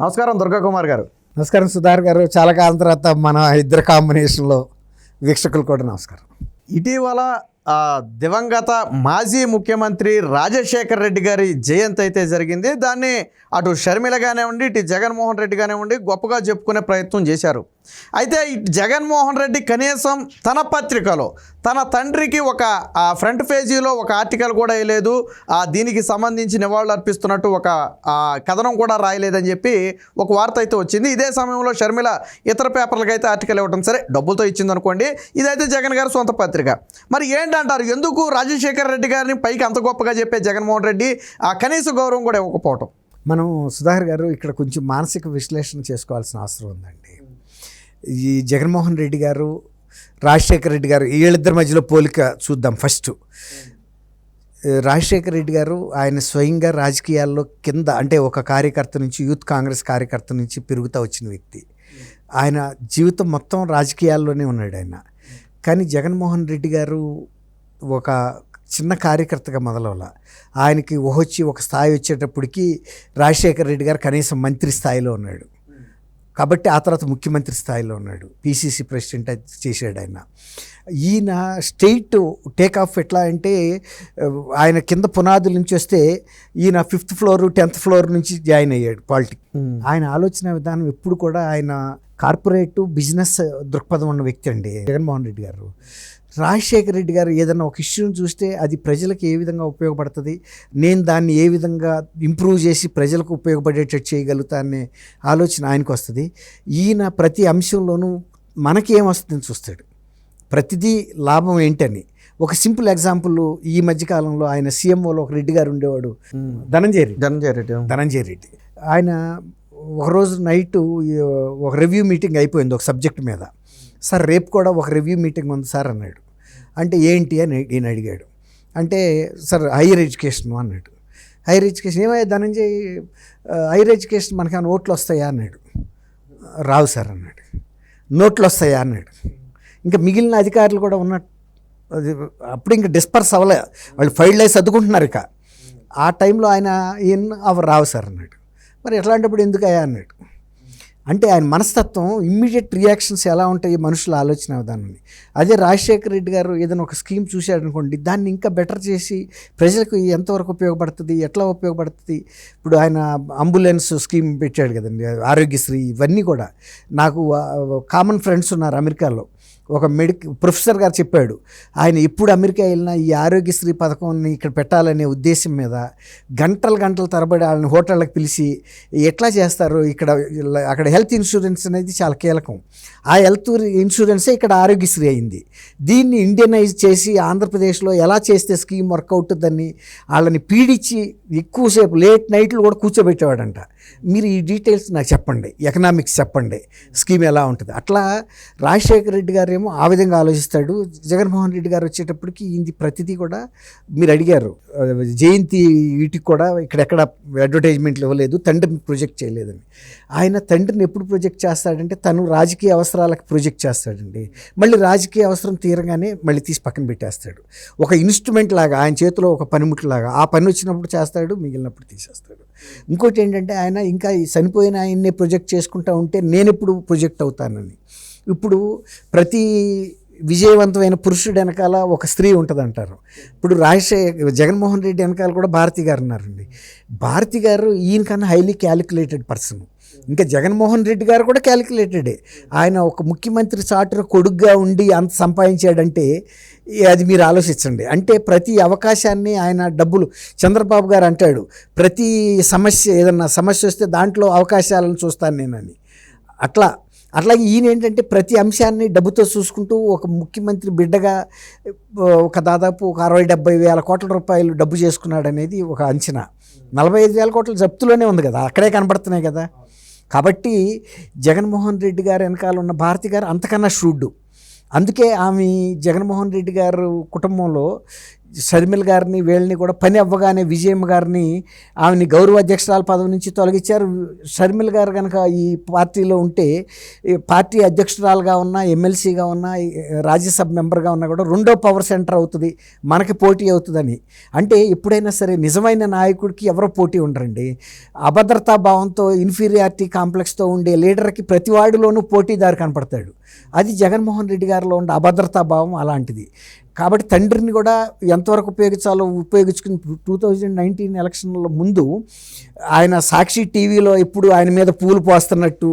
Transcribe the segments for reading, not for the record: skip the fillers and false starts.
నమస్కారం దుర్గా కుమార్ గారు. నమస్కారం సుధార్ గారు. చాలా కాలం తర్వాత మన ఇద్దరు కాంబినేషన్లో వీక్షకులు కూడా నమస్కారం. ఇటీవల దివంగత మాజీ ముఖ్యమంత్రి రాజశేఖర్ రెడ్డి గారి జయంతి అయితే జరిగింది. దాన్ని అటు షర్మిల కానివ్వండి, ఇటు జగన్మోహన్ రెడ్డి కానివ్వండి గొప్పగా చెప్పుకునే ప్రయత్నం చేశారు. అయితే జగన్మోహన్ రెడ్డి కనీసం తన పత్రికలో తన తండ్రికి ఒక ఫ్రంట్ పేజీలో ఒక ఆర్టికల్ కూడా వేయలేదు, దీనికి సంబంధించి నివాళులు అర్పిస్తున్నట్టు ఒక కథనం కూడా రాయలేదని చెప్పి ఒక వార్త అయితే వచ్చింది. ఇదే సమయంలో షర్మిల ఇతర పేపర్లకు అయితే ఆర్టికల్ ఇవ్వడం సరే డబ్బులతో ఇచ్చింది అనుకోండి, ఇదైతే జగన్ గారి సొంత పత్రిక. మరి ఏంటంటారు, ఎందుకు రాజశేఖర్ రెడ్డి గారిని పైకి అంత గొప్పగా చెప్పే జగన్మోహన్ రెడ్డి కనీస గౌరవం కూడా ఇవ్వకపోవటం? మనం సుధాకర్ గారు ఇక్కడ కొంచెం మానసిక విశ్లేషణ చేసుకోవాల్సిన అవసరం ఉందండి. ఈ జగన్మోహన్ రెడ్డి గారు, రాజశేఖర రెడ్డి గారు, వీళ్ళిద్దరి మధ్యలో పోలిక చూద్దాం. ఫస్ట్ రాజశేఖర రెడ్డి గారు ఆయన స్వయంగా రాజకీయాల్లో కింద అంటే ఒక కార్యకర్త నుంచి, యూత్ కాంగ్రెస్ కార్యకర్త నుంచి పెరుగుతూ వచ్చిన వ్యక్తి. ఆయన జీవితం మొత్తం రాజకీయాల్లోనే ఉన్నాడు ఆయన. కానీ జగన్మోహన్ రెడ్డి గారు ఒక చిన్న కార్యకర్తగా మొదలవల, ఆయనకి వచ్చి ఒక స్థాయి వచ్చేటప్పటికి రాజశేఖర రెడ్డి గారు కనీసం మంత్రి స్థాయిలో ఉన్నాడు. కాబట్టి ఆ తర్వాత ముఖ్యమంత్రి స్థాయిలో ఉన్నాడు, పిసిసి ప్రెసిడెంట్ చేశాడు ఆయన. ఈయన స్టేట్ టేక్ ఆఫ్ ఎట్లా అంటే ఆయన కింద పునాదుల నుంచి వస్తే ఈయన 5th ఫ్లోర్ 10th ఫ్లోర్ నుంచి జాయిన్ అయ్యాడు పాలిటిక్స్. ఆయన ఆలోచన విధానం ఎప్పుడు కూడా ఆయన కార్పొరేట్ బిజినెస్ దృక్పథం ఉన్న వ్యక్తి అండి జగన్మోహన్ రెడ్డి గారు. రాజశేఖర రెడ్డి గారు ఏదైనా ఒక ఇష్యూని చూస్తే అది ప్రజలకు ఏ విధంగా ఉపయోగపడుతుంది, నేను దాన్ని ఏ విధంగా ఇంప్రూవ్ చేసి ప్రజలకు ఉపయోగపడేటట్టు చేయగలుగుతా అనే ఆలోచన ఆయనకు వస్తుంది. ఈయన ప్రతి అంశంలోనూ మనకి ఏమొస్తుందని చూస్తాడు, ప్రతిదీ లాభం ఏంటని. ఒక సింపుల్ ఎగ్జాంపుల్, ఈ మధ్యకాలంలో ఆయన సీఎంఓలో ఒక రెడ్డి గారు ఉండేవాడు, ధనంజయ రెడ్డి. ఆయన ఒకరోజు నైటు ఒక రివ్యూ మీటింగ్ అయిపోయింది ఒక సబ్జెక్ట్ మీద. సార్ రేపు కూడా ఒక రివ్యూ మీటింగ్ ఉంది సార్ అన్నాడు. అంటే ఏంటి అని ఈయన అడిగాడు. అంటే సార్ హైయర్ ఎడ్యుకేషన్ అన్నాడు. హైయర్ ఎడ్యుకేషన్ ఏమయ్యా ధనంజయ్, హైయర్ ఎడ్యుకేషన్ మనకేమైనా ఓట్లు వస్తాయా అన్నాడు. రావు సార్ అన్నాడు. నోట్లు వస్తాయా అన్నాడు. ఇంకా మిగిలిన అధికారులు కూడా ఉన్నట్టు అది అప్పుడు ఇంకా డిస్పర్స్ అవ్వలే, వాళ్ళు ఫైల్ వేసి సర్దుకుంటున్నారు. ఇక ఆ టైంలో ఆయన అవి రావు సార్ అన్నాడు. మరి ఎట్లాంటప్పుడు ఎందుకయ్యా అన్నాడు. అంటే ఆయన మనస్తత్వం, ఇమ్మీడియట్ రియాక్షన్స్ ఎలా ఉంటాయి మనుషుల ఆలోచన విధానాన్ని. అదే రాజశేఖర రెడ్డి గారు ఏదైనా ఒక స్కీమ్ చూశాడనుకోండి, దాన్ని ఇంకా బెటర్ చేసి ప్రజలకు ఎంతవరకు ఉపయోగపడుతుంది, ఎట్లా ఉపయోగపడుతుంది. ఇప్పుడు ఆయన అంబులెన్స్ స్కీమ్ పెట్టాడు కదండి, ఆరోగ్యశ్రీ, ఇవన్నీ కూడా. నాకు కామన్ ఫ్రెండ్స్ ఉన్నారు అమెరికాలో. ఒక ప్రొఫెసర్ గారు చెప్పాడు, ఆయన ఎప్పుడు అమెరికా వెళ్ళినా ఈ ఆరోగ్యశ్రీ పథకాన్ని ఇక్కడ పెట్టాలనే ఉద్దేశం మీద గంటల తరబడి వాళ్ళని హోటళ్ళకి పిలిచి ఎట్లా చేస్తారు, అక్కడ హెల్త్ ఇన్సూరెన్స్ అనేది చాలా కీలకం. ఆ హెల్త్ ఇన్సూరెన్సే ఇక్కడ ఆరోగ్యశ్రీ అయింది. దీన్ని ఇండియనైజ్ చేసి ఆంధ్రప్రదేశ్లో ఎలా చేస్తే స్కీమ్ వర్క్ అవుతుందని వాళ్ళని పీడించి ఎక్కువసేపు లేట్ నైట్లు కూడా కూర్చోబెట్టేవాడంట. మీరు ఈ డీటెయిల్స్ నాకు చెప్పండి, ఎకనామిక్స్ చెప్పండి, స్కీమ్ ఎలా ఉంటుంది. అట్లా రాజశేఖర రెడ్డి గారు ఏమో ఆ విధంగా ఆలోచిస్తాడు. జగన్మోహన్ రెడ్డి గారు వచ్చేటప్పటికి ఇది ప్రతిదీ కూడా మీరు అడిగారు, జయంతి వీటికి కూడా ఇక్కడెక్కడ అడ్వర్టైజ్మెంట్లు ఇవ్వలేదు, తండ్రిని ప్రొజెక్ట్ చేయలేదని. ఆయన తండ్రిని ఎప్పుడు ప్రొజెక్ట్ చేస్తాడంటే తను రాజకీయ అవసరాలకు ప్రొజెక్ట్ చేస్తాడండి. మళ్ళీ రాజకీయ అవసరం తీరగానే మళ్ళీ తీసి పక్కన పెట్టేస్తాడు. ఒక ఇన్స్ట్రుమెంట్ లాగా ఆయన చేతిలో ఒక పనిముట్లాగా, ఆ పని వచ్చినప్పుడు చేస్తాడు, మిగిలినప్పుడు తీసేస్తాడు. ఇంకోటి ఏంటంటే ఆయన ఇంకా చనిపోయిన ఆయన్నే ప్రొజెక్ట్ చేసుకుంటూ ఉంటే నేను ఎప్పుడు ప్రొజెక్ట్ అవుతానని. ఇప్పుడు ప్రతి విజయవంతమైన పురుషుడు వెనకాల ఒక స్త్రీ ఉంటుంది అంటారు. ఇప్పుడు జగన్మోహన్ రెడ్డి వెనకాల కూడా భారతి గారు ఉన్నారండి. భారతి గారు ఈయనకన్నా హైలీ క్యాలిక్యులేటెడ్ పర్సన్. ఇంకా జగన్మోహన్ రెడ్డి గారు కూడా క్యాలిక్యులేటెడే. ఆయన ఒక ముఖ్యమంత్రి చాటున కొడుగ్గా ఉండి అంత సంపాదించాడంటే అది మీరు ఆలోచించండి. అంటే ప్రతి అవకాశాన్ని ఆయన డబ్బులు, చంద్రబాబు గారు అంటాడు ప్రతి ఏదన్నా సమస్య వస్తే దాంట్లో అవకాశాలను చూస్తాను నేనని. అట్లాగే ఈయన ఏంటంటే ప్రతి అంశాన్ని డబ్బుతో చూసుకుంటూ ఒక ముఖ్యమంత్రి బిడ్డగా ఒక దాదాపు ఒక 60-70 వేల కోట్ల రూపాయలు డబ్బు చేసుకున్నాడు అనేది ఒక అంచనా. 45 వేల కోట్ల జప్తులోనే ఉంది కదా, అక్కడే కనబడుతున్నాయి కదా. కాబట్టి జగన్మోహన్ రెడ్డి గారు వెనకాల ఉన్న భారతి గారు అంతకన్నా ష్రూడ్. అందుకే ఆమె జగన్మోహన్ రెడ్డి గారు కుటుంబంలో షర్మిల గారిని వీళ్ళని కూడా పని అవ్వగానే విజయమ్మ గారిని ఆమెని గౌరవ అధ్యక్షురాల పదవి నుంచి తొలగించారు. షర్మిల గారు కనుక ఈ పార్టీలో ఉంటే ఈ పార్టీ అధ్యక్షురాలుగా ఉన్నా, ఎమ్మెల్సీగా ఉన్నా, రాజ్యసభ మెంబర్గా ఉన్నా కూడా రెండో పవర్ సెంటర్ అవుతుంది, మనకి పోటీ అవుతుందని. అంటే ఎప్పుడైనా సరే నిజమైన నాయకుడికి ఎవరో పోటీ ఉండరండి. అభద్రతా భావంతో, ఇన్ఫీరియారిటీ కాంప్లెక్స్తో ఉండే లీడర్కి ప్రతి వాడిలోనూ పోటీదారు కనపడతాడు. అది జగన్మోహన్ రెడ్డి గారిలో ఉండే అభద్రతా భావం అలాంటిది. కాబట్టి తండ్రిని కూడా ఎంతవరకు ఉపయోగించాలో ఉపయోగించుకుని 2019 ఎలక్షన్ల ముందు ఆయన సాక్షి టీవీలో ఎప్పుడు ఆయన మీద పూలు పోస్తున్నట్టు,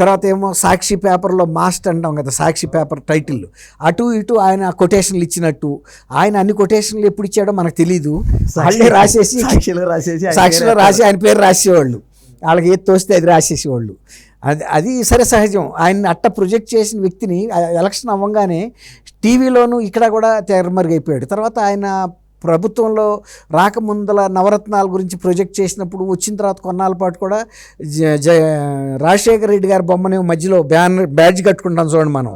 తర్వాత ఏమో సాక్షి పేపర్లో మాస్ట్ అంటాం కదా, సాక్షి పేపర్ టైటిల్ అటు ఇటు ఆయన కొటేషన్లు ఇచ్చినట్టు, ఆయన అన్ని కొటేషన్లు ఎప్పుడు ఇచ్చాడో మనకు తెలీదు. వాళ్ళే రాసేసి సాక్షిలో రాసి ఆయన పేరు రాసేవాళ్ళు, వాళ్ళకి ఏది తోస్తే అది రాసేసేవాళ్ళు. అది సరే సహజం. ఆయన్ని అట్ట ప్రొజెక్ట్ చేసిన వ్యక్తిని ఎలక్షన్ అవ్వగానే టీవీలోనూ ఇక్కడ కూడా తెరమరుగైపోయాడు. తర్వాత ఆయన ప్రభుత్వంలో రాకముందల నవరత్నాల గురించి ప్రొజెక్ట్ చేసినప్పుడు వచ్చిన తర్వాత కొన్నాళ్ళ పాటు కూడా రాజశేఖర రెడ్డి గారి బొమ్మని మధ్యలో బ్యాడ్జ్ కట్టుకుంటాం చూడండి మనం,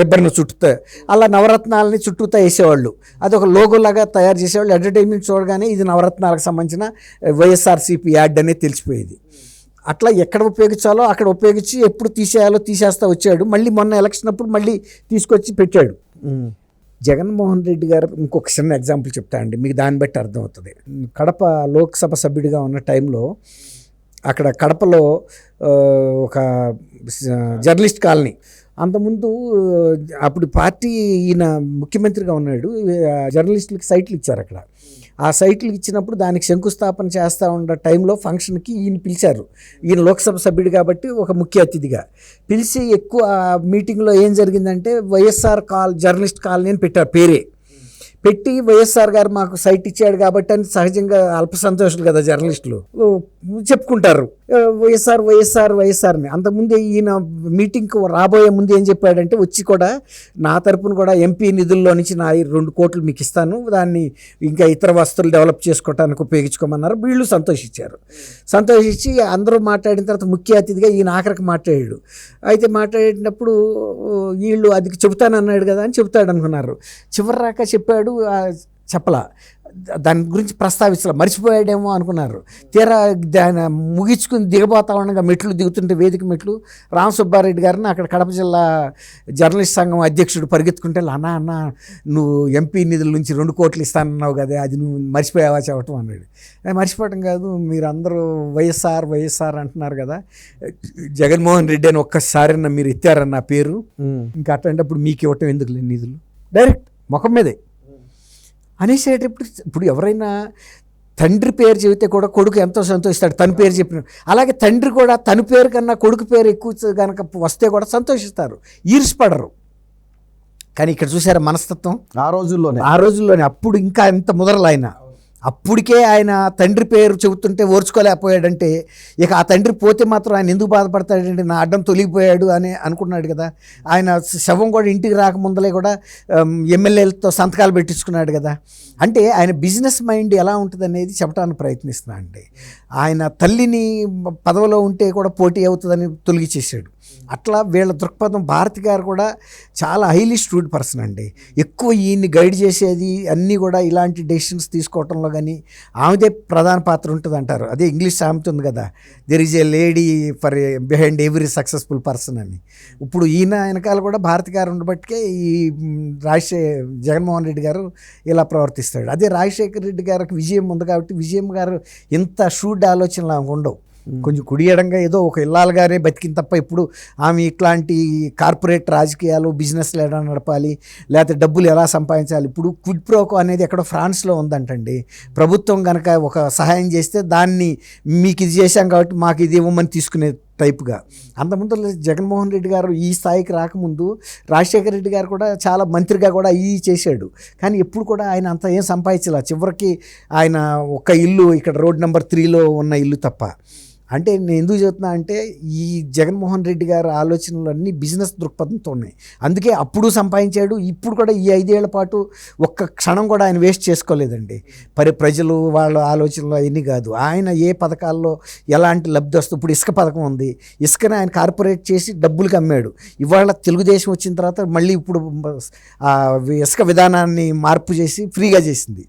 రిబ్బర్ను చుట్టూతా, అలా నవరత్నాలని చుట్టూతా వేసేవాళ్ళు. అది ఒక లోగోలాగా తయారు చేసేవాళ్ళు. అడ్వర్టైజ్మెంట్ చూడగానే ఇది నవరత్నాలకు సంబంధించిన వైఎస్ఆర్సీపీ యాడ్ అనేది తెలిసిపోయేది. అట్లా ఎక్కడ ఉపయోగించాలో అక్కడ ఉపయోగించి ఎప్పుడు తీసేయాలో తీసేస్తా వచ్చాడు. మళ్ళీ మొన్న ఎలక్షన్ అప్పుడు మళ్ళీ తీసుకొచ్చి పెట్టాడు. జగన్మోహన్ రెడ్డి గారు ఇంకొక చిన్న ఎగ్జాంపుల్ చెప్తా అండి, మీకు దాన్ని బట్టి అర్థమవుతుంది. కడప లోక్సభ సభ్యుడిగా ఉన్న టైంలో అక్కడ కడపలో ఒక జర్నలిస్ట్ కాలనీ, అంతకుముందు అప్పుడు పార్టీ ఈయన ముఖ్యమంత్రిగా ఉన్నాడు, జర్నలిస్టులకి సైట్లు ఇచ్చారు అక్కడ. ఆ సైట్లు ఇచ్చినప్పుడు దానికి శంకుస్థాపన చేస్తూ ఉన్న టైంలో ఫంక్షన్కి ఈయన పిలిచారు. ఈయన లోక్సభ సభ్యుడు కాబట్టి ఒక ముఖ్య అతిథిగా పిలిచి ఎక్కువ మీటింగ్లో ఏం జరిగిందంటే వైఎస్ఆర్ జర్నలిస్ట్ కాలనీ అని పెట్టారు, పేరే పెట్టి వైఎస్ఆర్ గారు మాకు సైట్ ఇచ్చాడు కాబట్టి అని సహజంగా అల్ప సంతోషులు కదా జర్నలిస్టులు చెప్పుకుంటారు, వైఎస్ఆర్ వైఎస్ఆర్ వైఎస్ఆర్ అని. అంతకుముందు ఈయన మీటింగ్కి రాబోయే ముందు ఏం చెప్పాడంటే, వచ్చి కూడా నా తరపున కూడా ఎంపీ నిధుల్లో నుంచి నా 2 కోట్లు మీకు ఇస్తాను, దాన్ని ఇంకా ఇతర వస్తువులు డెవలప్ చేసుకోవడానికి ఉపయోగించుకోమన్నారు. వీళ్ళు సంతోషించారు. సంతోషించి అందరూ మాట్లాడిన తర్వాత ముఖ్య అతిథిగా ఈయన ఆఖరికి మాట్లాడాడు. అయితే మాట్లాడేటప్పుడు వీళ్ళు అది చెబుతానన్నాడు కదా అని చెబుతాడు అనుకున్నారు. చివరి రాక చెప్పాడు, చెప్పలా, దాని గురించి ప్రస్తావించలే, మర్చిపోయాడేమో అనుకున్నారు. తీరా దాన్ని ముగించుకుని దిగబోతా ఉండగా మెట్లు దిగుతుంటే, వేదిక మెట్లు, రామసుబ్బారెడ్డి గారిని అక్కడ కడప జిల్లా జర్నలిస్ట్ సంఘం అధ్యక్షుడు పరిగెత్తుకుంటే, అన్న నువ్వు ఎంపీ నిధుల నుంచి 2 కోట్లు ఇస్తానన్నావు కదా, అది నువ్వు మర్చిపోయావా చెప్పటం అన్నాడు. మర్చిపోవటం కాదు, మీరు అందరూ వైఎస్ఆర్ వైఎస్ఆర్ అంటున్నారు కదా, జగన్మోహన్ రెడ్డి అని ఒక్కసారి మీరు ఎత్తారన్న పేరు, ఇంకా అట్లాంటప్పుడు మీకు ఇవ్వటం ఎందుకు లేని నిధులు, డైరెక్ట్ ముఖం మీదే అనేసేటప్పుడు. ఇప్పుడు ఎవరైనా తండ్రి పేరు చెబితే కూడా కొడుకు ఎంతో సంతోషిస్తాడు, తన పేరు చెప్పిన. అలాగే తండ్రి కూడా తన పేరు కన్నా కొడుకు పేరు ఎక్కువ కనుక వస్తే కూడా సంతోషిస్తారు, ఈర్ష్పడరు. కానీ ఇక్కడ చూసారా మనస్తత్వం ఆ రోజుల్లోనే అప్పుడు ఇంకా ఎంత ముదరలైన, అప్పటికే ఆయన తండ్రి పేరు చెబుతుంటే ఓర్చుకోలేకపోయాడంటే, ఇక ఆ తండ్రి పోతే మాత్రం ఆయన ఎందుకు బాధపడతాడంటే, నా అడ్డం తొలిగిపోయాడు అని అనుకున్నాడు కదా. ఆయన శవం కూడా ఇంటికి రాకముందలే కూడా ఎమ్మెల్యేలతో సంతకాలు పెట్టించుకున్నాడు కదా. అంటే ఆయన బిజినెస్ మైండ్ ఎలా ఉంటుంది అనేది చెప్పడానికి ప్రయత్నిస్తున్నా అండి. ఆయన తల్లిని పదవిలో ఉంటే కూడా పోటీ అవుతుందని తొలగిచేసాడు. అట్లా వీళ్ళ దృక్పథం. భారతి గారు కూడా చాలా హైలీ స్టూడ్ పర్సన్ అండి. ఎక్కువ ఈయన్ని గైడ్ చేసేది అన్నీ కూడా ఇలాంటి డెసిషన్స్ తీసుకోవటంలో కానీ ఆమెదే ప్రధాన పాత్ర ఉంటుంది అంటారు. అదే ఇంగ్లీష్ సామెత ఉంది కదా, there is a lady for behind every successful person అని. ఇప్పుడు ఈయన వెనకాల కూడా భారతి గారు ఉండబట్టికే ఈ జగన్మోహన్ రెడ్డి గారు ఇలా ప్రవర్తిస్తాడు. అదే రాజశేఖర రెడ్డి గారికి విజయం ఉంది కాబట్టి విజయం గారు ఇంత షూడ్ ఆలోచనలు ఆమెకు ఉండవు. కొంచెం కుడియడంగా ఏదో ఒక ఇల్లాలుగానే బతికిన తప్ప ఇప్పుడు ఆమె ఇట్లాంటి కార్పొరేట్ రాజకీయాలు, బిజినెస్లు ఎలా నడపాలి, లేకపోతే డబ్బులు ఎలా సంపాదించాలి. ఇప్పుడు క్విడ్ ప్రోకో అనేది ఎక్కడో ఫ్రాన్స్లో ఉందంటండి. ప్రభుత్వం కనుక ఒక సహాయం చేస్తే దాన్ని మీకు ఇది చేశాం కాబట్టి మాకు ఇది ఇవ్వమని తీసుకునే టైప్గా. అంతకుముందు జగన్మోహన్ రెడ్డి గారు ఈ స్థాయికి రాకముందు రాజశేఖర రెడ్డి గారు కూడా చాలా మంత్రిగా కూడా చేశాడు. కానీ ఎప్పుడు కూడా ఆయన అంత ఏం సంపాదించలే. చివరికి ఆయన ఒక ఇల్లు ఇక్కడ రోడ్ నెంబర్ 3లో ఉన్న ఇల్లు తప్ప అంటే నేను ఎందుకు చెప్తున్నా అంటే ఈ జగన్మోహన్ రెడ్డి గారి ఆలోచనలు అన్నీ బిజినెస్ దృక్పథంతో ఉన్నాయి. అందుకే అప్పుడు సంపాదించాడు, ఇప్పుడు కూడా ఈ 5 ఏళ్ల పాటు ఒక్క క్షణం కూడా ఆయన వేస్ట్ చేసుకోలేదండి. ప్రజలు వాళ్ళ ఆలోచనలు అవన్నీ కాదు, ఆయన ఏ పథకాల్లో ఎలాంటి లబ్ధి వస్తుంది. ఇప్పుడు ఇసుక పథకం ఉంది, ఇసుకని ఆయన కార్పొరేట్ చేసి డబ్బులకి అమ్మాడు. ఇవాళ తెలుగుదేశం వచ్చిన తర్వాత మళ్ళీ ఇప్పుడు ఇసుక విధానాన్ని మార్పు చేసి ఫ్రీగా చేసింది.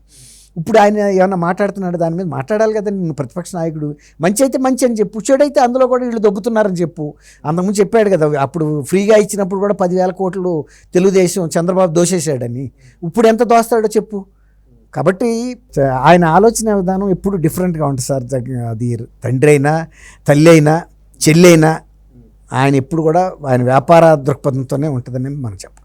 ఇప్పుడు ఆయన ఏమన్నా మాట్లాడుతున్నాడు, దాని మీద మాట్లాడాలి కదండి. నువ్వు ప్రతిపక్ష నాయకుడు, మంచి అయితే మంచి అని చెప్పు, చెడైతే అందులో కూడా వీళ్ళు దొబ్బుతున్నారని చెప్పు. అంతకుముందు చెప్పాడు కదా, అప్పుడు ఫ్రీగా ఇచ్చినప్పుడు కూడా 10,000 కోట్లు తెలుగుదేశం చంద్రబాబు దోషేశాడని. ఇప్పుడు ఎంత దోస్తాడో చెప్పు. కాబట్టి ఆయన ఆలోచన విధానం ఎప్పుడు డిఫరెంట్గా ఉంటుంది సార్. అది తండ్రి అయినా, తల్లి అయినా, చెల్లి అయినా, ఆయన ఎప్పుడు కూడా ఆయన వ్యాపార దృక్పథంతోనే ఉంటుందని మనం చెప్పాలి.